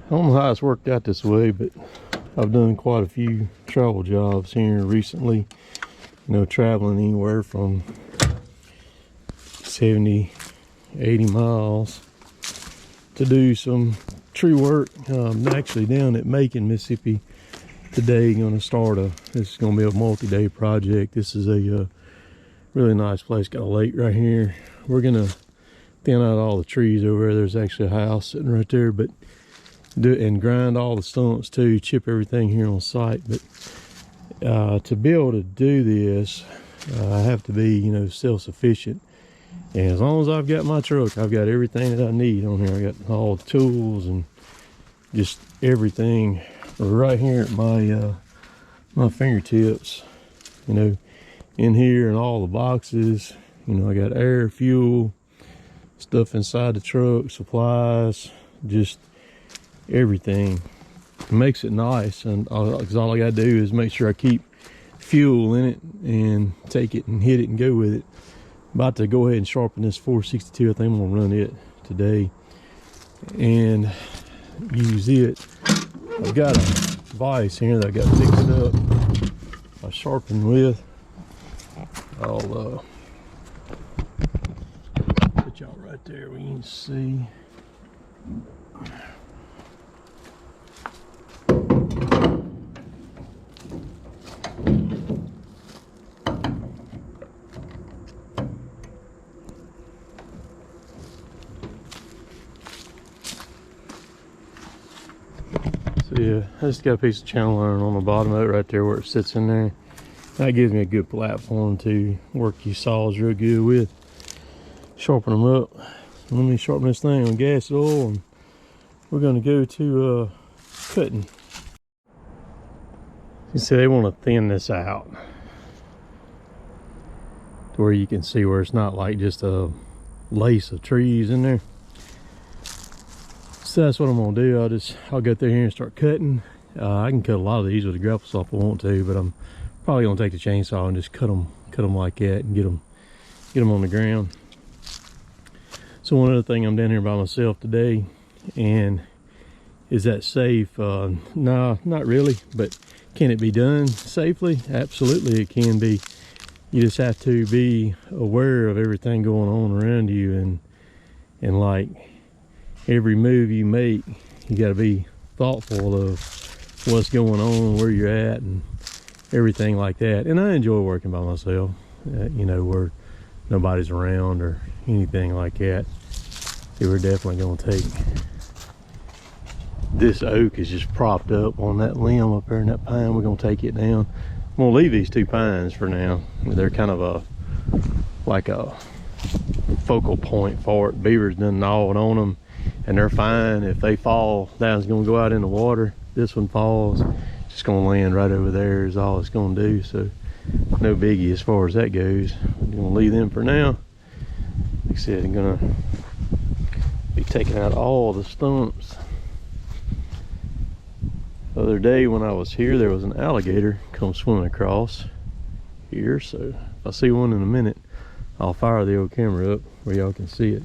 I don't know how it's worked out this way, but I've done quite a few travel jobs here recently. You know, traveling anywhere from 70, 80 miles to do some tree work. I'm actually down at Macon, Mississippi today. Going to start this is going to be a multi-day project. This is a really nice place. Got a lake right here. We're going to thin out all the trees over there. There's actually a house sitting right there, but do it and grind all the stumps too, chip everything here on site. But to be able to do this, I have to be, you know, self-sufficient. And as long as I've got my truck, I've got everything that I need on here. I got all the tools and just everything right here at my my fingertips. You know, in here and all the boxes. You know, I got air, fuel, stuff inside the truck, supplies, just everything. It makes it nice, and all I gotta do is make sure I keep fuel in it and take it and hit it and go with it. About to go ahead and sharpen this 462. I think I'm gonna run it today and use it. I've got a vise here that I got fixed up. I sharpen with. I'll put y'all right there where you can see. So yeah, I just got a piece of channel iron on the bottom of it right there where it sits in there. That gives me a good platform to work these saws real good with. Sharpen them up. Let me sharpen this thing on gas oil, and we're gonna go to cutting. You see, they want to thin this out to where you can see where it's not like just a lace of trees in there. So that's what I'm gonna do. I'll go through here and start cutting. I can cut a lot of these with a grapple saw if I want to, but I'm probably gonna take the chainsaw and just cut them like that and get them on the ground. So one other thing, I'm down here by myself today, and is that safe? No, not really, but can it be done safely? Absolutely it can be. You just have to be aware of everything going on around you, and like every move you make, you got to be thoughtful of what's going on, where you're at, and everything like that. And I enjoy working by myself, you know, where nobody's around or anything like that. So we're definitely going to take this oak is just propped up on that limb up there in that pine. We're going to take it down. I'm going to leave these two pines for now. They're kind of like a focal point for it. Beavers done gnawed on them, and they're fine. If they fall down, it's going to go out in the water. This one falls, it's just going to land right over there is all it's going to do. So no biggie as far as that goes. I'm going to leave them for now. Like I said, I'm going to be taking out all the stumps. The other day when I was here, there was an alligator come swimming across here. So if I see one in a minute, I'll fire the old camera up where y'all can see it.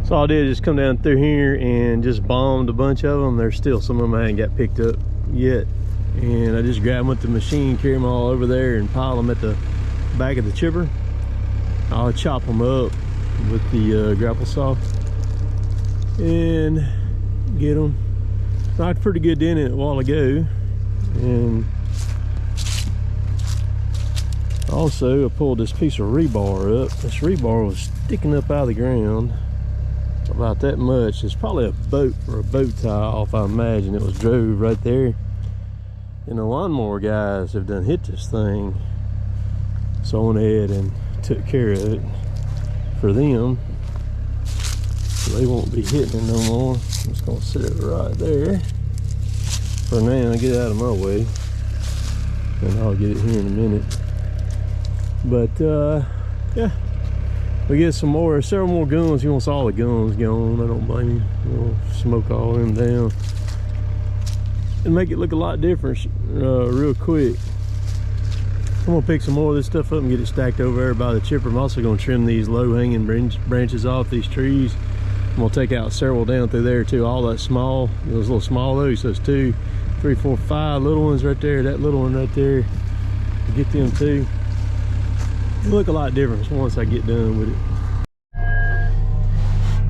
So all I did is just come down through here and just bombed a bunch of them. There's still some of them I hadn't got picked up yet. And I just grab them with the machine, carry them all over there and pile them at the back of the chipper. I'll chop them up with the grapple saw and get them. Knocked pretty good in it a while ago. And also I pulled this piece of rebar up. This rebar was sticking up out of the ground about that much. It's probably a boat or a boat tie off, I imagine. It was drove right there. And the lawnmower guys have done hit this thing. So I went ahead and took care of it for them. So they won't be hitting it no more. I'm just gonna sit it right there for now. Get it out of my way, and I'll get it here in a minute. But yeah, we get some more, several more guns. He wants all the guns gone. I don't blame him. We'll smoke all them down and make it look a lot different real quick. I'm gonna pick some more of this stuff up and get it stacked over there by the chipper. I'm also gonna trim these low hanging branches off these trees. I'm gonna take out several down through there too. All that small, those little small loads, those 2, 3, 4, 5 little ones right there, that little one right there, get them too. They look a lot different once I get done with it.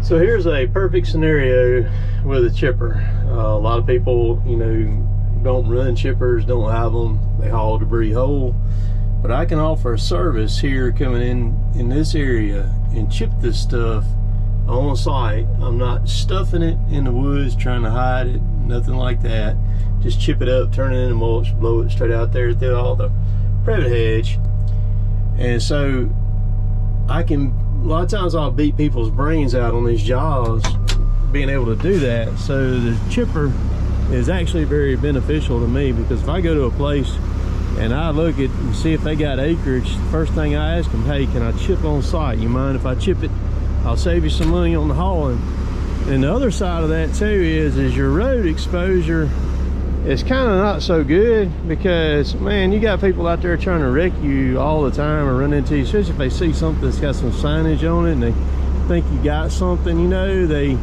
So here's a perfect scenario with a chipper. A lot of people, you know, don't run chippers, don't have them, they haul debris whole. But I can offer a service here coming in this area and chip this stuff on site. I'm not stuffing it in the woods trying to hide it, nothing like that. Just chip it up, turn it into mulch, blow it straight out there through all the privet hedge. And so I can, a lot of times I'll beat people's brains out on these jobs being able to do that. So the chipper is actually very beneficial to me, because if I go to a place and I look at and see if they got acreage, first thing I ask them, hey, can I chip on site? You mind if I chip it? I'll save you some money on the hauling. And the other side of that too is your road exposure is kind of not so good, because man, you got people out there trying to wreck you all the time or run into you, especially if they see something that's got some signage on it and they think you got something, you know, they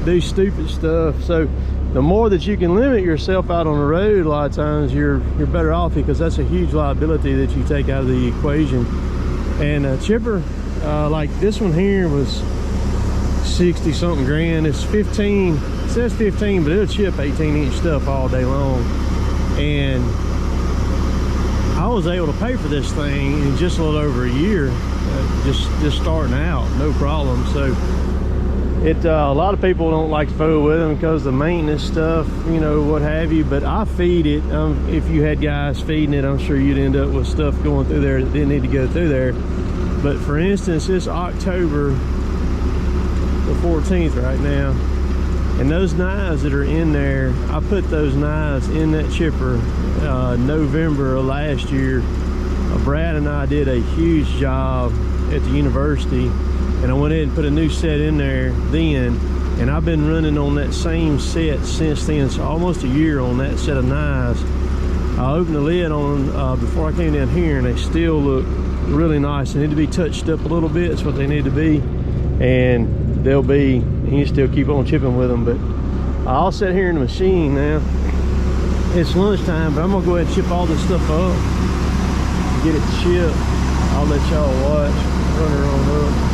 do stupid stuff. So the more that you can limit yourself out on the road, a lot of times you're better off, because that's a huge liability that you take out of the equation. And a chipper like this one here was 60 something grand. It's 15, it says 15, but it'll chip 18-inch stuff all day long. And I was able to pay for this thing in just a little over a year, just starting out, no problem. So it a lot of people don't like to fool with them because of the maintenance stuff, you know, what have you. But I feed it. If you had guys feeding it, I'm sure you'd end up with stuff going through there that didn't need to go through there. But for instance, it's October the 14th right now, and those knives that are in there, I put those knives in that chipper November of last year. Brad and I did a huge job at the university, and I went ahead and put a new set in there then, and I've been running on that same set since then. So almost a year on that set of knives. I opened the lid on before I came down here, and they still look really nice. They need to be touched up a little bit. That's what they need to be, and they'll be, you can still keep on chipping with them. But I'll sit here in the machine now. It's lunchtime, but I'm gonna go ahead and chip all this stuff up, get it chipped. I'll let y'all watch. Run her on up.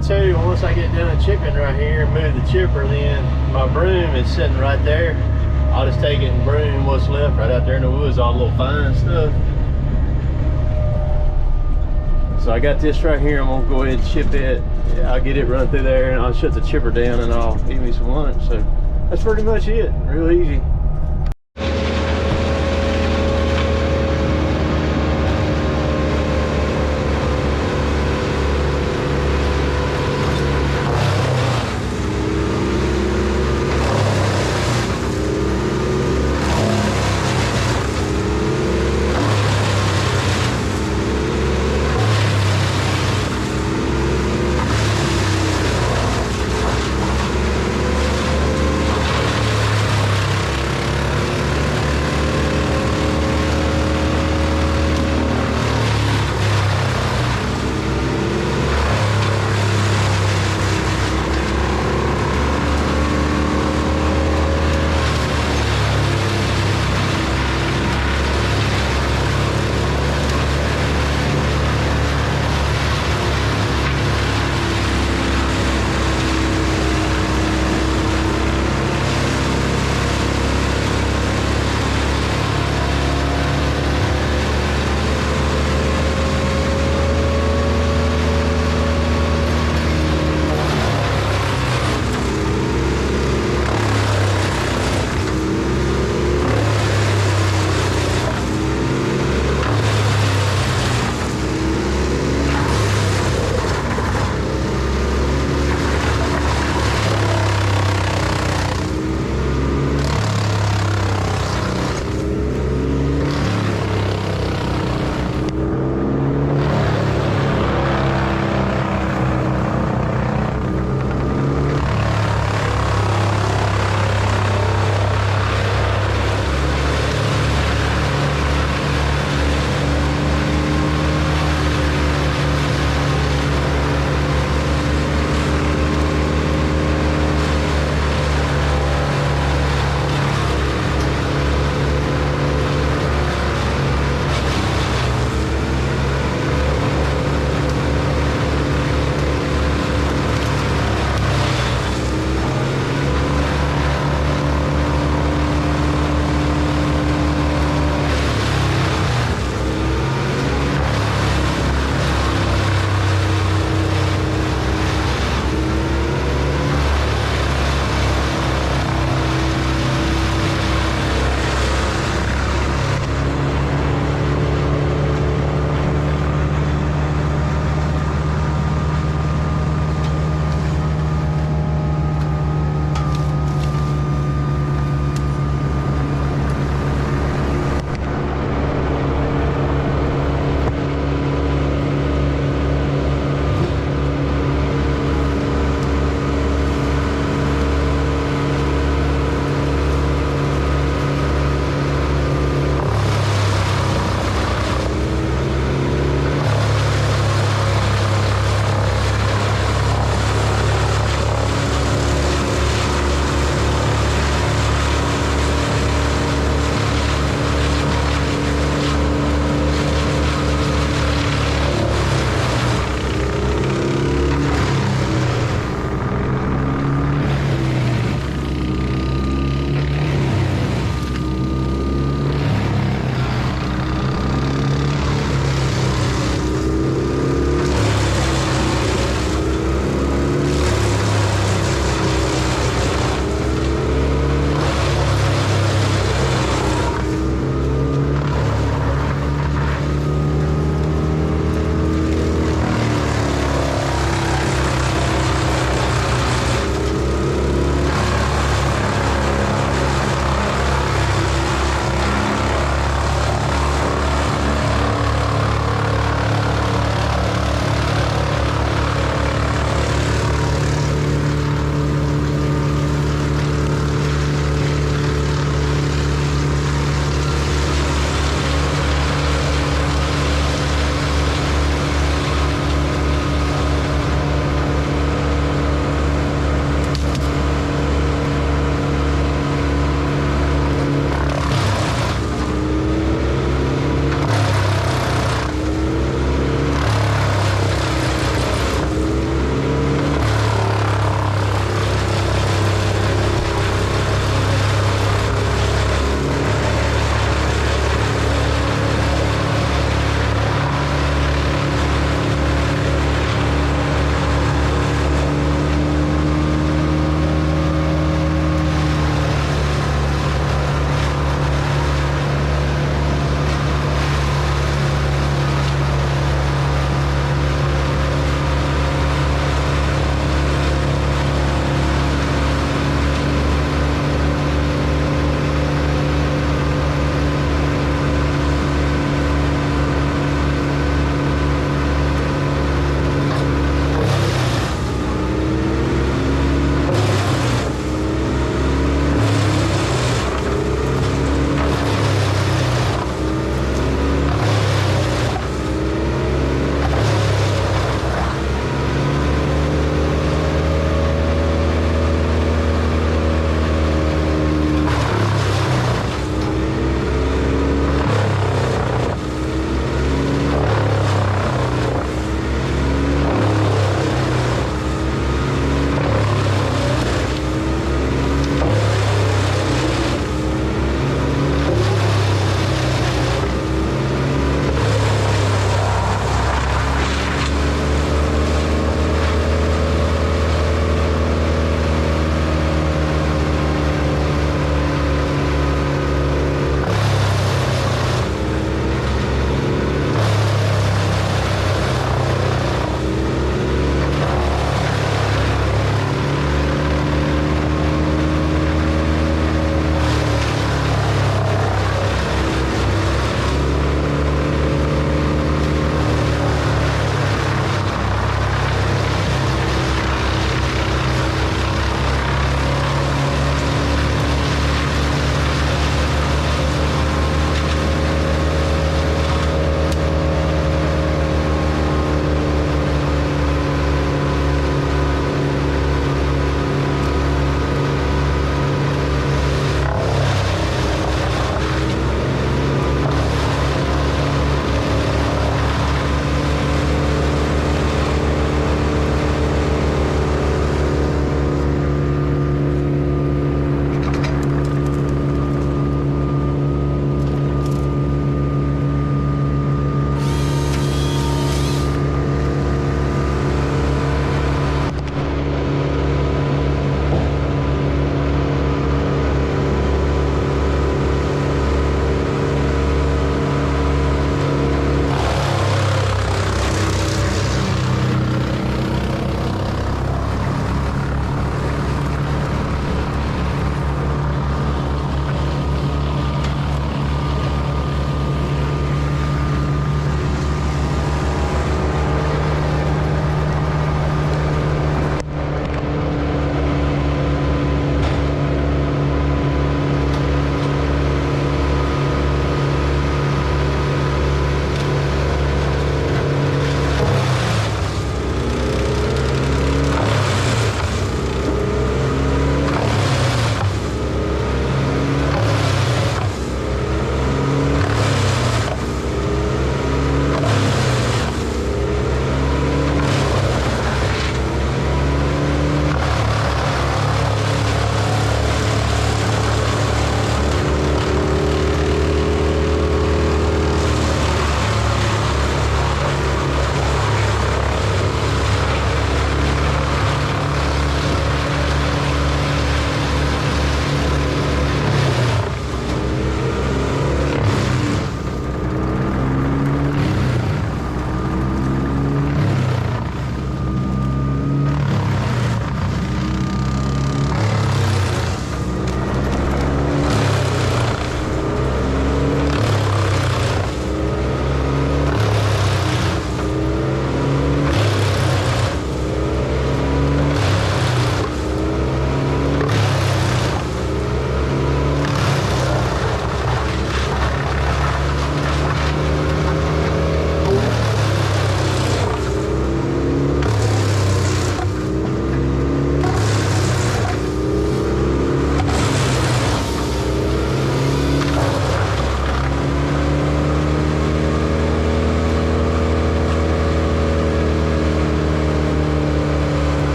Too, once I get done chipping right here and move the chipper, then my broom is sitting right there. I'll just take it and broom what's left right out there in the woods, all the little fine stuff. So I got this right here. I'm gonna go ahead and chip it. I'll get it run through there and I'll shut the chipper down and I'll eat me some lunch. So that's pretty much it. Real easy.